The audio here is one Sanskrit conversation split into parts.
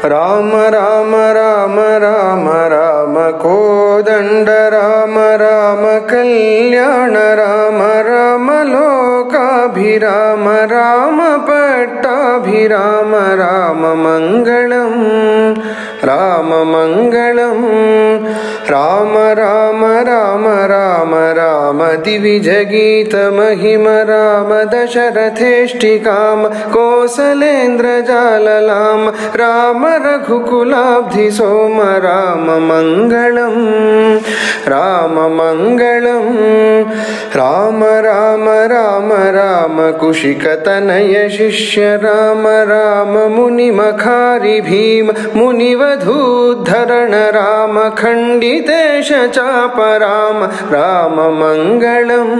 राम राम राम राम राम कोदंड राम राम कल्याण राम राम लोकाभिराम राम पट्टाभिराम राम मंगलम राम मंगलम राम राम राम राम राम दिविजगीत महिम राम दशरथेष्टिकाम कौसलेन्द्र जाललाम राम रघुकुलाब्धि सोम राम मंगलम राम मंगलम राम राम राम राम कुशिकतनय शिष्य राम राम मुनिमखारि भीम मुनिवधूद्धरण राम खंडितेश चाप राम राम मंगलम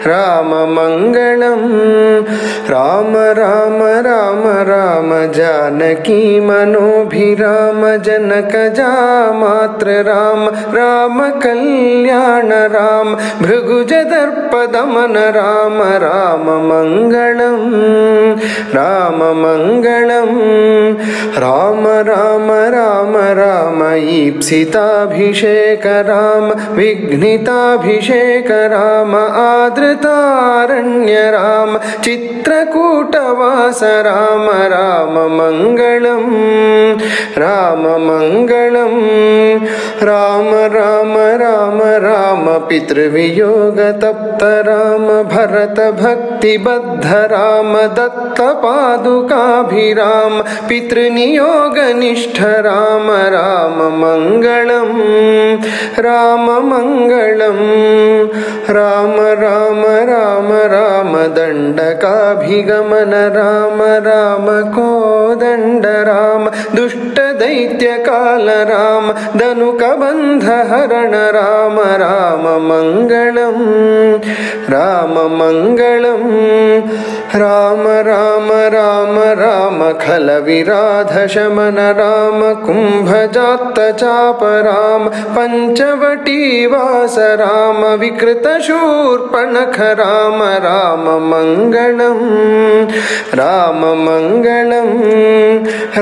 राम मंगलम राम राम राम राम जानकी मनोभिराम जनक जामात्र राम राम कल्याण राम भृगुज दर्प दमन राम राम मंगलम राम मंगलम राम राम राम राम ईप्सिताभिषेक राम विघ्निताभिषेक राम आदृतारण्य राम चित्रकूटवास राम राम मंगलम राम मंगलम राम राम राम राम पितृवियोग तप्त राम भरत भक्तिबद्ध राम दत्त पादुकाभिराम पितृनियोग निष्ठ राम राम मंगलम राम मंगलम राम राम राम राम दंडकाभिगमन राम राम कोदंड राम दुष्ट दैत्य काल राम धनुकबंध हरण राम राम मंगलम राम मंगलम राम राम राम राम खल विराध शमन राम कुंभजात चाप राम पंचवटी वास राम विकृत शूर्पणख राम राम मंगलम राम मंगलम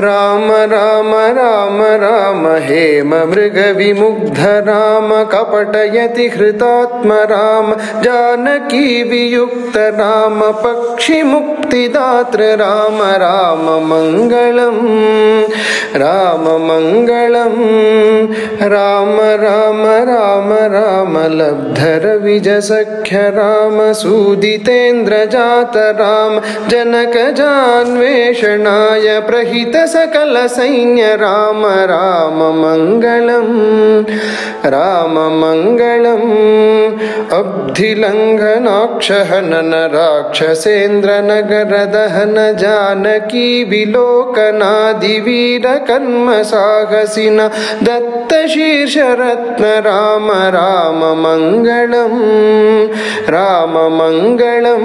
राम राम राम राम हेम मृग विमुग्ध राम कपटयति हृतात्म राम जानकी वियुक्त राम पक्षि मुक्तिदात्र राम राम मंगलम राम मंगलम राम राम राम राम लब्धर विज सख्य राम सूदितेन्द्र जात राम जनक जान्वेषणाय प्रहित सकल सैन्य राम राम मंगलम राम मंगलम अब्धिलंघनाक्षहनन राक्षसेन्द्र नगर दहन जानकी विलोकनादिवीर कर्म साहसिन दत्त शीर्ष रत्न राम राम मंगलम राम मंगलम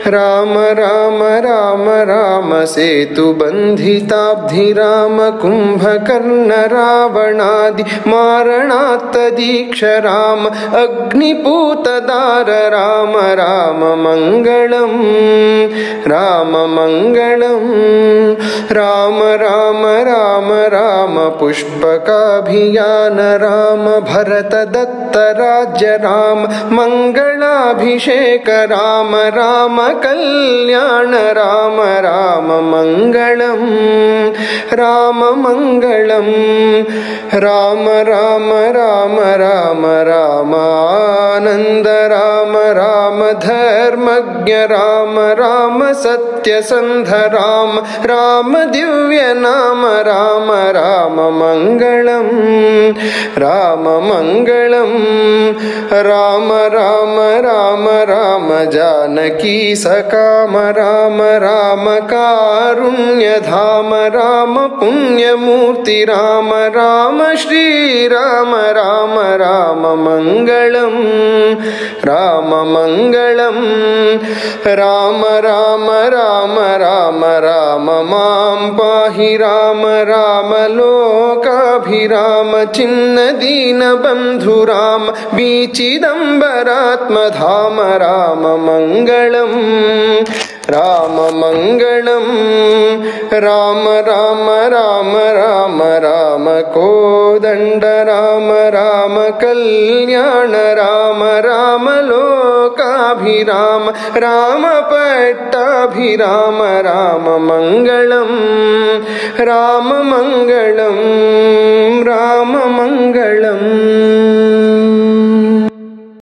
राम राम राम राम सेतु बंधिताब्धि राम कुंभकर्ण रावणादि मारणात्त दीक्ष राम अग्निपूत दार राम राम मंगलम राम मंगलम राम राम राम राम पुष्पकाभियान राम भरत दत्त राज्य राम मंगलाभिषेक राम राम कल्याण राम राम मंगलम राम मंगलम राम राम राम राम राम आनंद राम राम धर्मज्ञ राम राम सत्यसंध राम राम दिव्य नाम राम राम मंगलम राम मंगलम राम राम राम राम जानकी सकाम राम राम कारुण्य धाम राम पुण्यमूर्ति राम राम श्री राम राम राम मंगलम राम मंगलम राम राम राम राम राम मां पाहि राम राम लोकाभिराम चिन्न दीन बंधु राम बीचिदंबरात्म धाम राम मंगलम राममङ्गलं राम राम राम राम राम कोदण्ड राम राम कल्याण राम राम लोकाभिराम राम पट्टाभिराम राममङ्गलं राममङ्गलं